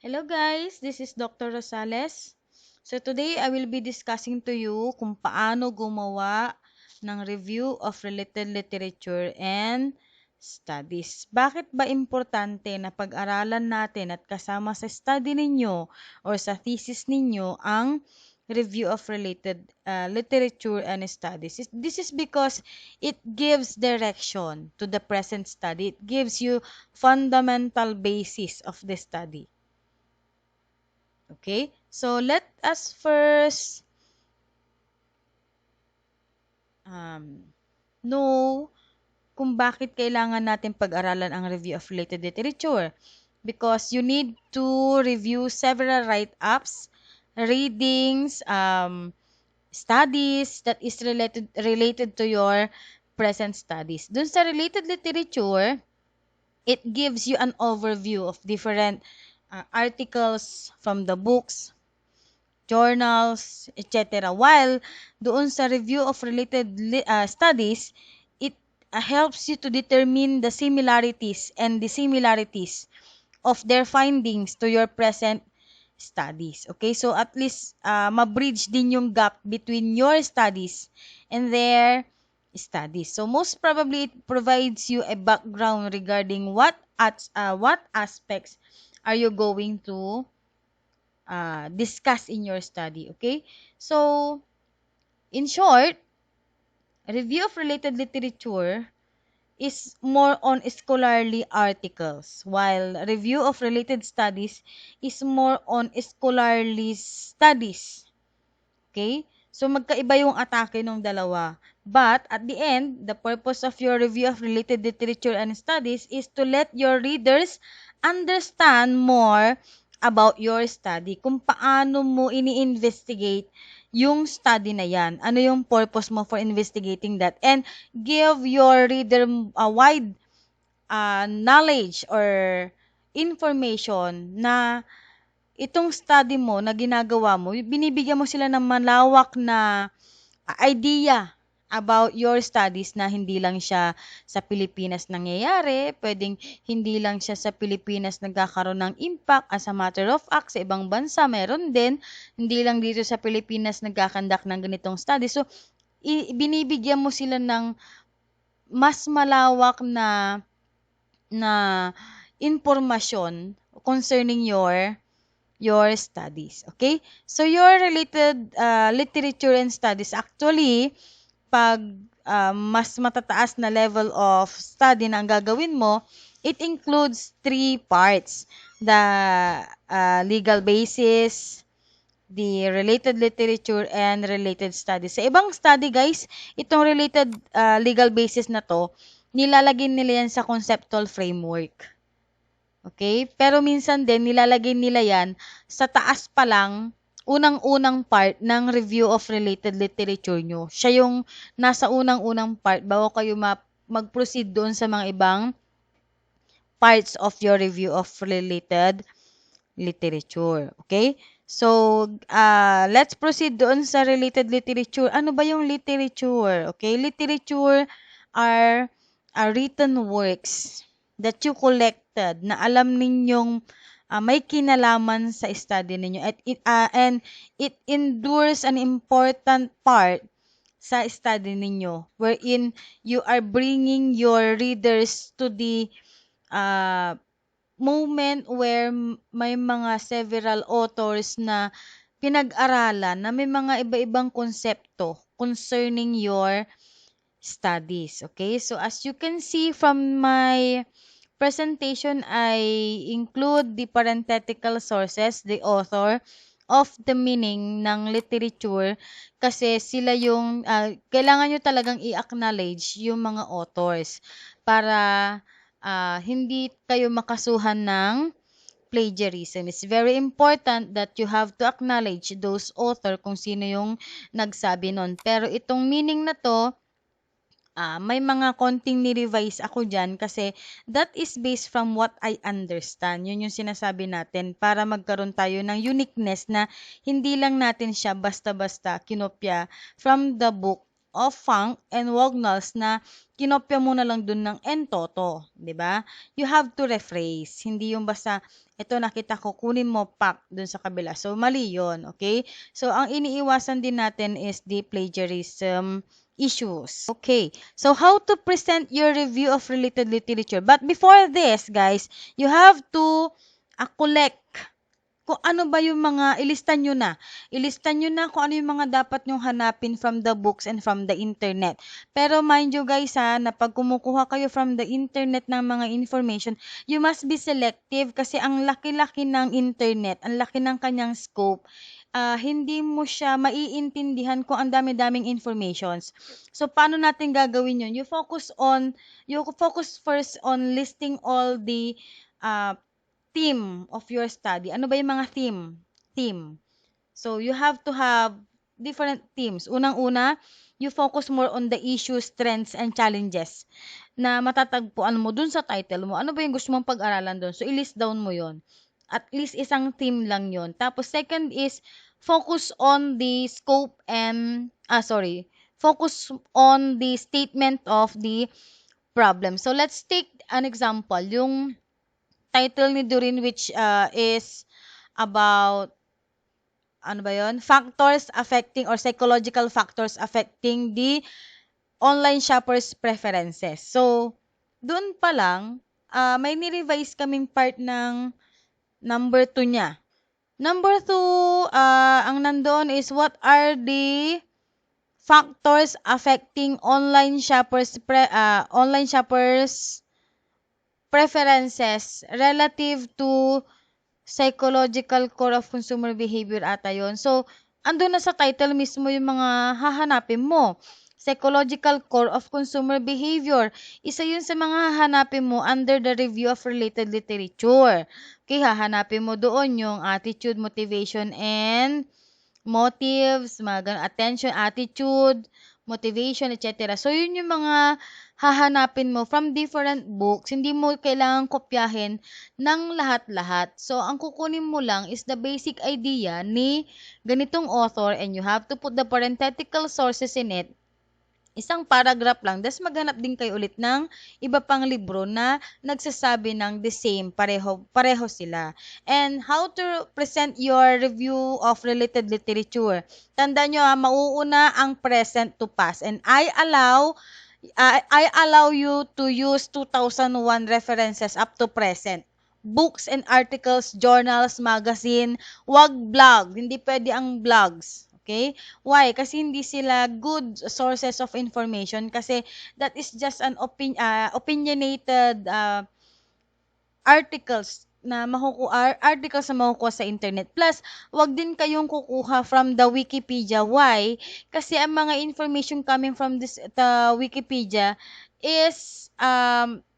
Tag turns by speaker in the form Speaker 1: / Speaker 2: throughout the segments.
Speaker 1: Hello guys, this is Dr. Rosales. So today I will be discussing to you kung paano gumawa ng review of related literature and studies. Bakit ba importante na pag-aralan natin at kasama sa study ninyo or sa thesis ninyo ang review of related literature and studies? This is because it gives direction to the present study. It gives you fundamental basis of the study. Okay, so let us first um, know kung bakit kailangan natin pag-aralan ang review of related literature. Because you need to review several write-ups, readings, studies that is related to your present studies. Dun sa related literature, it gives you an overview of different articles from the books, journals, etc. While doon sa review of related studies, it helps you to determine the similarities and dissimilarities of their findings to your present studies. Okay, so at least ma-bridge din yung gap between your studies and their studies. So most probably it provides you a background regarding what aspects are you going to discuss in your study. Okay, so in short, review of related literature is more on scholarly articles, while review of related studies is more on scholarly studies. Okay? So, magkaiba yung atake ng dalawa. But, at the end, the purpose of your review of related literature and studies is to let your readers understand more about your study. Kung paano mo ini-investigate yung study na yan. Ano yung purpose mo for investigating that. And give your reader a wide knowledge or information na itong study mo na ginagawa mo, binibigyan mo sila ng malawak na idea about your studies na hindi lang siya sa Pilipinas nangyayari, pwedeng hindi lang siya sa Pilipinas nagkakaroon ng impact. As a matter of fact, sa ibang bansa meron din, hindi lang dito sa Pilipinas nagkakandak ng ganitong study. So, binibigyan mo sila ng mas malawak na impormasyon concerning your studies. Okay? So, your related literature and studies, actually, pag mas matataas na level of study na ang gagawin mo, it includes 3 parts. The legal basis, the related literature, and related studies. Sa ibang study, guys, itong related legal basis na to, nilalagay nila yan sa conceptual framework. Okay? Pero minsan din, nilalagay nila yan sa taas pa lang, unang-unang part ng review of related literature nyo. Siya yung nasa unang-unang part bago kayo mag-proceed doon sa mga ibang parts of your review of related literature. Okay? So, let's proceed doon sa related literature. Ano ba yung literature? Okay? Literature are written works that you collected na alam ninyong may kinalaman sa study ninyo and it endures an important part sa study ninyo wherein you are bringing your readers to the uh, moment where may mga several authors na pinag-aralan na may mga iba-ibang konsepto concerning your studies. Okay? So, as you can see from my presentation, I include the parenthetical sources, the author of the meaning ng literature kasi sila yung kailangan nyo talagang i-acknowledge yung mga authors para hindi kayo makasuhan ng plagiarism. It's very important that you have to acknowledge those author kung sino yung nagsabi nun. Pero itong meaning na to, may mga konting ni-revise ako dyan kasi that is based from what I understand. Yun yung sinasabi natin para magkaroon tayo ng uniqueness na hindi lang natin siya basta-basta kinopya from the book of Funk and Wagnalls na kinopya mo na lang dun ng entoto, 'di ba? You have to rephrase. Hindi yung basta ito nakita ko, kunin mo pak dun sa kabila. So mali 'yon, okay? So ang iniiwasan din natin is the plagiarism issues. Okay. So how to present your review of related literature. But before this, guys, you have to collect kung ano ba yung mga, ilista nyo na. Ilista nyo na kung ano yung mga dapat nyong hanapin from the books and from the internet. Pero mind you guys ha, na pag kumukuha kayo from the internet ng mga information, you must be selective kasi ang laki-laki ng internet, ang laki ng kanyang scope, hindi mo siya maiintindihan kung ang dami-daming informations. So, paano natin gagawin yun? You focus first on listing all the uh, theme of your study. Ano ba yung mga theme? Theme. So, you have to have different themes. Unang-una, you focus more on the issues, trends, and challenges na matatagpuan mo dun sa title mo. Ano ba yung gusto mong pag-aralan dun? So, i-list down mo yon. At least isang theme lang yon. Tapos, second is, focus on the scope and, focus on the statement of the problem. So, let's take an example. Yung title ni Doreen which is about ano ba yon? Factors affecting or psychological factors affecting the online shoppers preferences. So, doon pa lang, may ni-revise kaming part ng number 2 niya. Number 2, ang nandoon is what are the factors affecting online shoppers preferences relative to psychological core of consumer behavior ata yun. So, andun na sa title mismo yung mga hahanapin mo. Psychological core of consumer behavior. Isa yun sa mga hahanapin mo under the review of related literature. Okay, hahanapin mo doon yung attitude, motivation, and motives, mga ganun, attention, attitude, motivation, etc. So, yun yung mga hahanapin mo from different books. Hindi mo kailangang kopyahin ng lahat-lahat. So, ang kukunin mo lang is the basic idea ni ganitong author and you have to put the parenthetical sources in it. Isang paragraph lang, tas maghanap din kayo ulit ng iba pang libro na nagsasabi ng the same, pareho sila. And how to present your review of related literature. Tandaan nyo, mauuna ang present to past. And I allow you to use 2001 references up to present. Books and articles, journals, magazine, wag blog. Hindi pwede ang blogs. Okay? Why? Kasi hindi sila good sources of information kasi that is just an opinionated articles na makukuha sa internet. Plus, wag din kayong kukuha from the Wikipedia. Why? Kasi ang mga information coming from the Wikipedia is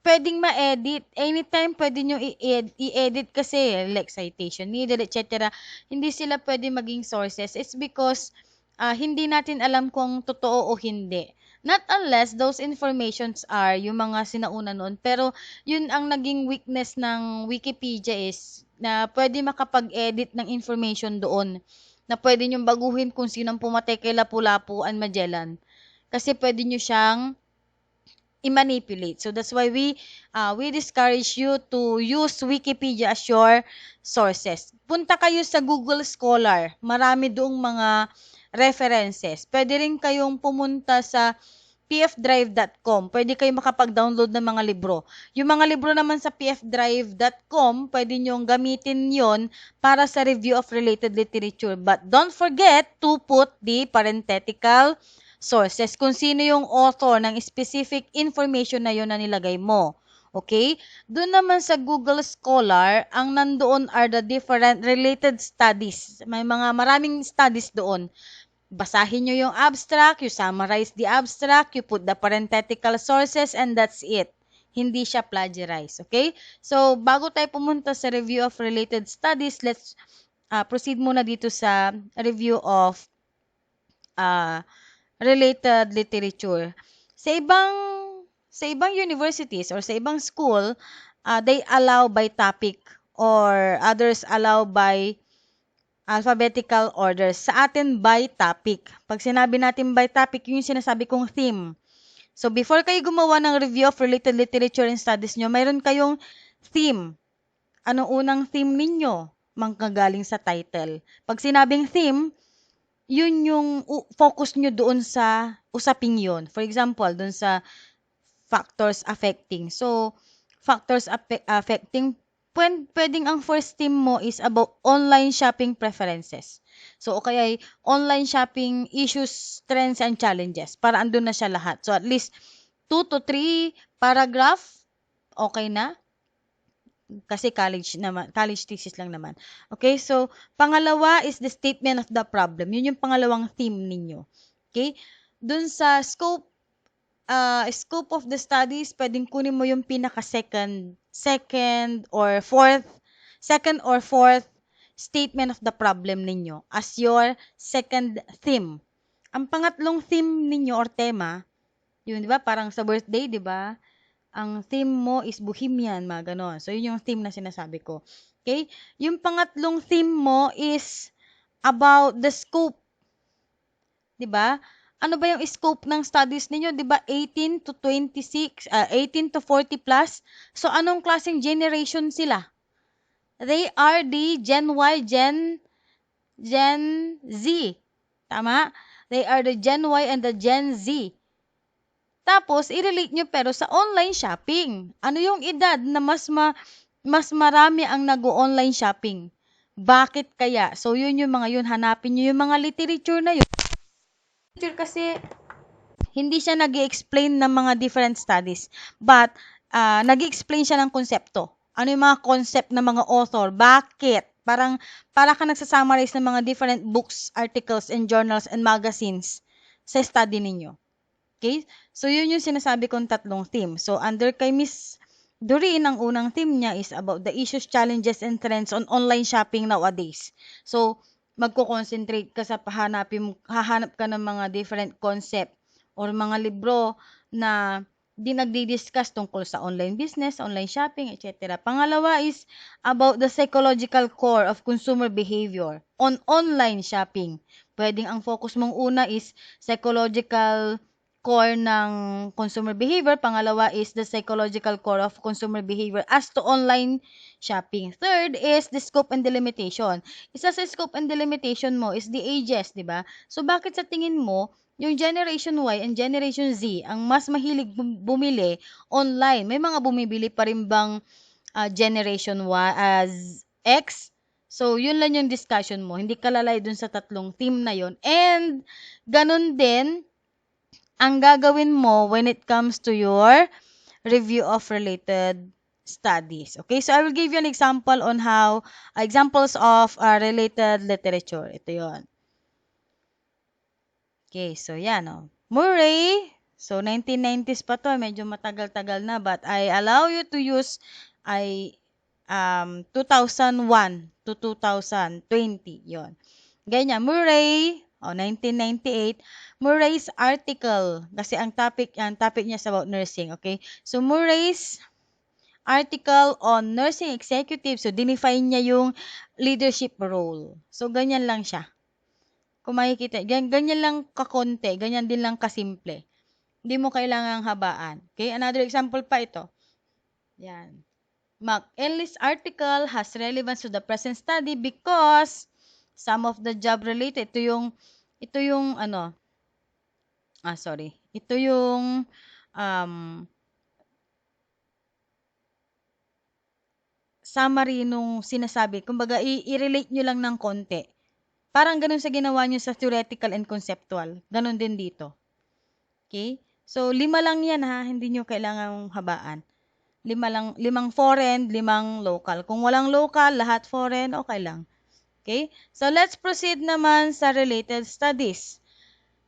Speaker 1: pwedeng ma-edit. Anytime pwede nyo i-edit kasi like citation needed, etc. Hindi sila pwede maging sources. It's because hindi natin alam kung totoo o hindi. Not unless those informations are yung mga sinauna noon. Pero yun ang naging weakness ng Wikipedia is na pwede makapag-edit ng information doon. Na pwede nyong baguhin kung sinong pumatay kay Lapu-Lapu and Magellan. Kasi pwede nyo siyang i-manipulate. So that's why we discourage you to use Wikipedia as your sources. Punta kayo sa Google Scholar. Marami doong mga references. Pwede rin kayong pumunta sa pfdrive.com. Pwede kayong makapag-download ng mga libro. Yung mga libro naman sa pfdrive.com, pwede nyong gamitin yon para sa review of related literature. But don't forget to put the parenthetical sources kung sino yung author ng specific information na yun na nilagay mo. Okay? Doon naman sa Google Scholar, ang nandoon are the different related studies. May mga maraming studies doon. Basahin nyo yung abstract, you summarize the abstract, you put the parenthetical sources, and that's it. Hindi siya plagiarize. Okay? So, bago tayo pumunta sa review of related studies, let's proceed muna dito sa review of related literature. Sa ibang universities or sa ibang school, they allow by topic or others allow by Alphabetical order. Sa atin, by topic. Pag sinabi natin by topic, yun yung sinasabi kong theme. So, before kayo gumawa ng review of related literature and studies nyo, mayroon kayong theme. Anong unang theme ninyo? Manggagaling sa title. Pag sinabing theme, yun yung focus nyo doon sa usaping yun. For example, doon sa factors affecting. So, factors affecting, pwedeng ang first theme mo is about online shopping preferences. So, o kaya online shopping issues, trends, and challenges. Para andun na siya lahat. So, at least 2 to 3 paragraph, okay na. Kasi college thesis lang naman. Okay, so, pangalawa is the statement of the problem. Yun yung pangalawang theme ninyo. Okay, dun sa scope of the studies, pwedeng kunin mo yung second or fourth statement of the problem ninyo as your second theme. Ang pangatlong theme ninyo or tema, yun, di ba? Parang sa birthday, di ba? Ang theme mo is Bohemian, mga ganon. So, yun yung theme na sinasabi ko. Okay? Yung pangatlong theme mo is about the scope. Di ba? Ano ba yung scope ng studies ninyo? Di ba 18 to 26, 18 to 40 plus? So, anong klaseng generation sila? They are the Gen Y, Gen Z. Tama? They are the Gen Y and the Gen Z. Tapos, i-relate nyo pero sa online shopping. Ano yung edad na mas marami ang nag-online shopping? Bakit kaya? So, yun yung mga yun. Hanapin nyo yung mga literature na yun. Literature kasi, hindi siya nag-explain ng mga different studies. But, nag-explain siya ng konsepto. Ano yung mga concept ng mga author? Bakit? Para ka nagsasummarize ng mga different books, articles, and journals, and magazines sa study ninyo. Okay? So, yun yung sinasabi kong tatlong theme. So, under kay Miss Doreen, ang unang theme niya is about the issues, challenges, and trends on online shopping nowadays. So, magko-concentrate ka sa hahanap ka ng mga different concept or mga libro na nagdi-discuss tungkol sa online business, online shopping, etc. Pangalawa is about the psychological core of consumer behavior on online shopping. Pwedeng ang focus mong una is psychological core ng consumer behavior. Pangalawa is the psychological core of consumer behavior as to online shopping. Third is the scope and delimitation. Isa sa scope and delimitation mo is the ages, di ba? So, bakit sa tingin mo, yung Generation Y and Generation Z ang mas mahilig bumili online? May mga bumibili pa rin bang Generation Y as X? So, yun lang yung discussion mo. Hindi ka lalay dun sa tatlong theme na yun. And, ganun din, ang gagawin mo when it comes to your review of related studies. Okay, so I will give you an example on examples of related literature. Ito yon. Okay, so yan o. Murray, so 1990s pa to, medyo matagal-tagal na, but I allow you to use 2001 to 2020, yon. Ganyan, Murray, 1998, Murray's article, kasi ang topic niya is about nursing, okay? So, Murray's article on nursing executive, so, dinefine niya yung leadership role. So, ganyan lang siya. Kung makikita, ganyan lang kakonte, ganyan din lang kasimple. Hindi mo kailangang habaan. Okay? Another example pa ito. Yan. McEllis article has relevance to the present study because some of the job related, ito yung summary nung sinasabi. Kumbaga, i-relate nyo lang ng konti. Parang ganun sa ginawa nyo sa theoretical and conceptual. Ganun din dito. Okay? So, 5 lang yan ha. Hindi nyo kailangang habaan. 5 foreign, 5 local. Kung walang local, lahat foreign, okay lang. Okay? So, let's proceed naman sa related studies.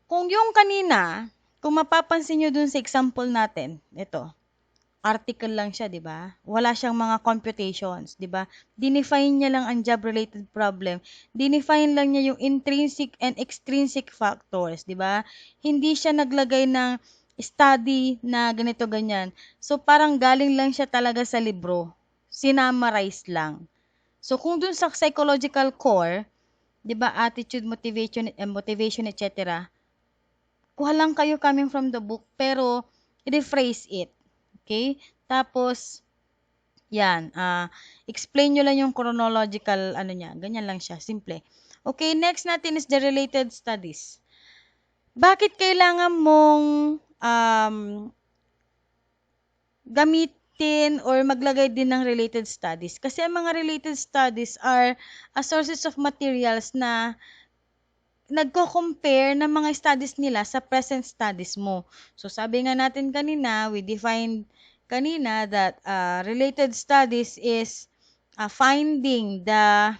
Speaker 1: Kung yung kanina, kung mapapansin nyo dun sa example natin, ito, article lang siya, di ba? Wala siyang mga computations, di ba? Dinefine niya lang ang job-related problem. Dinefine lang niya yung intrinsic and extrinsic factors, di ba? Hindi siya naglagay ng study na ganito, ganyan. So, parang galing lang siya talaga sa libro. Sinamarize lang. So, kung dun sa psychological core, 'di ba, attitude, motivation, etc. Kuha lang kayo coming from the book, pero rephrase it. Okay? Tapos, yan, explain nyo lang yung chronological, ano niya, ganyan lang siya, simple. Okay, next natin is the related studies. Bakit kailangan mong gamitin or maglagay din ng related studies? Kasi ang mga related studies are sources of materials na nagko-compare ng mga studies nila sa present studies mo. So, sabi nga natin kanina, we defined kanina that related studies is finding the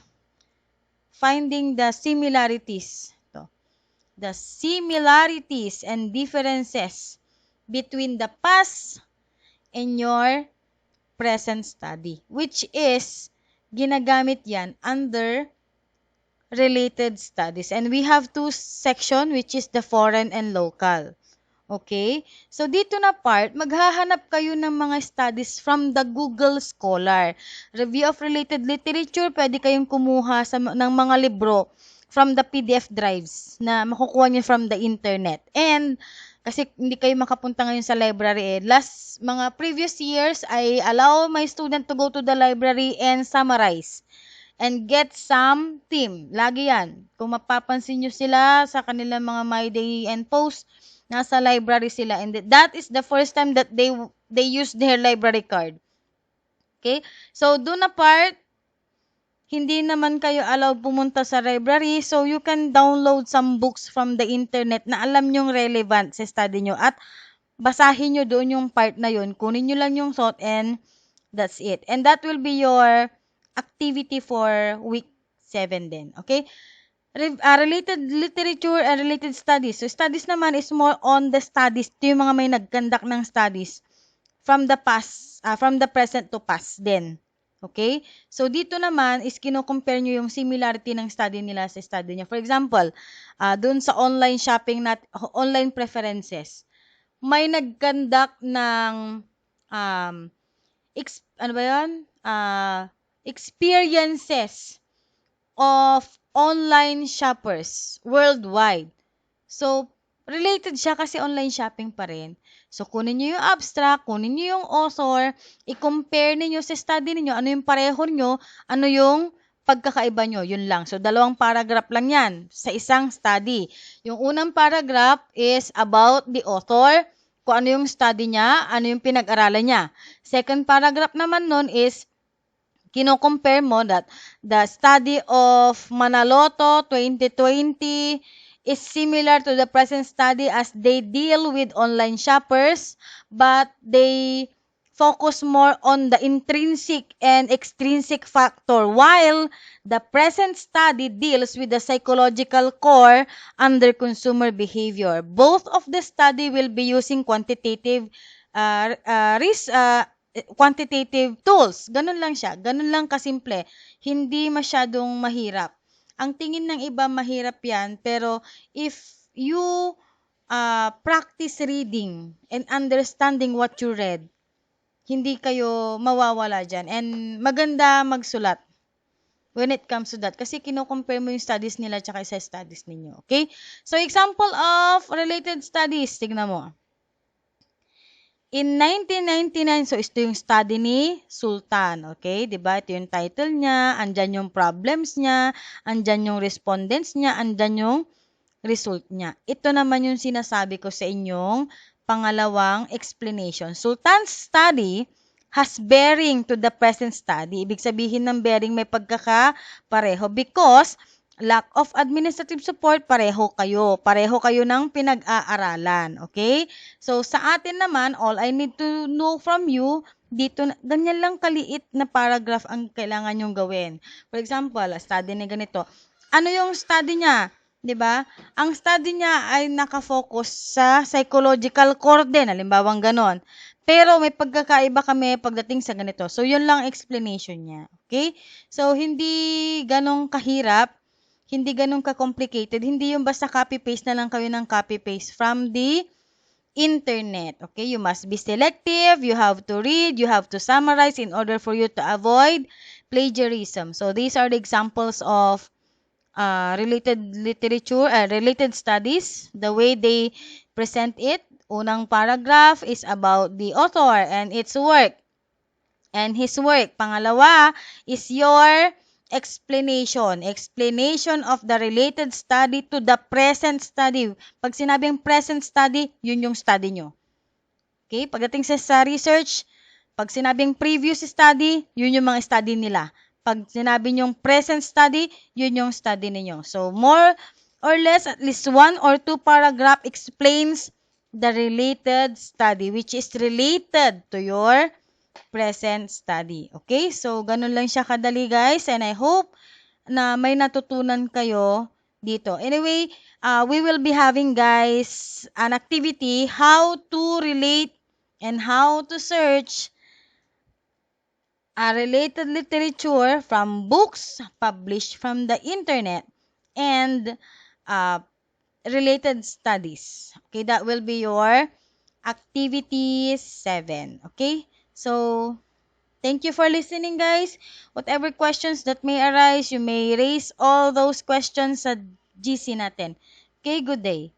Speaker 1: similarities. The similarities and differences between the past and your present study, which is ginagamit yan under related studies. And we have two section, which is the foreign and local. Okay? So, dito na part, maghahanap kayo ng mga studies from the Google Scholar. Review of related literature, pwede kayong kumuha ng mga libro from the PDF drives na makukuha nyo from the internet. And, kasi hindi kayo makapunta ngayon sa library last mga previous years, I allow my student to go to the library and summarize and get some theme. Lagi yan. Kung mapapansin nyo sila sa kanilang mga My Day and Post, nasa library sila. And that is the first time that they use their library card. Okay? So, doon na part, hindi naman kayo allowed pumunta sa library, so you can download some books from the internet na alam nyong relevant sa study nyo at basahin nyo doon yung part na yun. Kunin nyo lang yung thought and that's it. And that will be your activity for week 7 din. Okay? Related literature and related studies. So, studies naman is more on the studies. Ito yung mga may nag-conduct ng studies from the past, from the present to past din. Okay? So, dito naman is kino-compare nyo yung similarity ng study nila sa study niya. For example, dun sa online shopping, online preferences, may nag-conduct ng, ano ba yun? Experiences of online shoppers worldwide. So, related siya kasi online shopping pa rin. So, kunin nyo yung abstract, kunin nyo yung author, i-compare ninyo sa study ninyo, ano yung pareho nyo, ano yung pagkakaiba nyo, yun lang. So, 2 paragraph lang yan sa isang study. Yung unang paragraph is about the author, kung ano yung study niya, ano yung pinag-aralan niya. Second paragraph naman nun is kino-compare mo that the study of Manaloto 2020 is similar to the present study as they deal with online shoppers, but they focus more on the intrinsic and extrinsic factor, while the present study deals with the psychological core under consumer behavior. Both of the study will be using quantitative quantitative tools. Ganun lang siya. Ganun lang kasimple. Hindi masyadong mahirap. Ang tingin ng iba mahirap yan, pero if you practice reading and understanding what you read, hindi kayo mawawala dyan. And maganda magsulat when it comes to that. Kasi kino-compare mo yung studies nila tsaka sa studies ninyo. Okay? So, example of related studies. Tignan mo. In 1999, so ito yung study ni Sultan, okay? Diba? Ito yung title niya, andyan yung problems niya, andyan yung respondents niya, andyan yung result niya. Ito naman yung sinasabi ko sa inyong pangalawang explanation. Sultan's study has bearing to the present study. Ibig sabihin ng bearing may pagkakapareho because lack of administrative support, pareho kayo. Pareho kayo ng pinag-aaralan. Okay? So, sa atin naman, all I need to know from you, dito, ganyan lang kaliit na paragraph ang kailangan nyong gawin. For example, study ni ganito. Ano yung study niya? 'Di ba? Ang study niya ay nakafocus sa psychological core din, halimbawang ganon. Pero may pagkakaiba kami pagdating sa ganito. So, yun lang explanation niya. Okay? So, hindi ganong kahirap. Hindi ganun ka-complicated. Hindi yung basta copy-paste na lang kayo ng copy-paste from the internet. Okay? You must be selective. You have to read. You have to summarize in order for you to avoid plagiarism. So, these are the examples of related literature, related studies, the way they present it. Unang paragraph is about the author and its work and his work. Pangalawa is your explanation of the related study to the present study. Pag sinabing present study, yun yung study nyo. Okay? Pagdating sa research, pag sinabing previous study, yun yung mga study nila. Pag sinabi nyong present study, yun yung study ninyo. So, more or less, at least one or two paragraph explains the related study, which is related to your present study. Okay? So, ganun lang siya kadali, guys. And I hope na may natutunan kayo dito. Anyway, we will be having, guys, an activity how to relate and how to search a related literature from books published from the internet and uh, related studies. Okay, that will be your activity 7. Okay, so thank you for listening, guys. Whatever questions that may arise, you may raise all those questions sa GC natin. Okay, good day.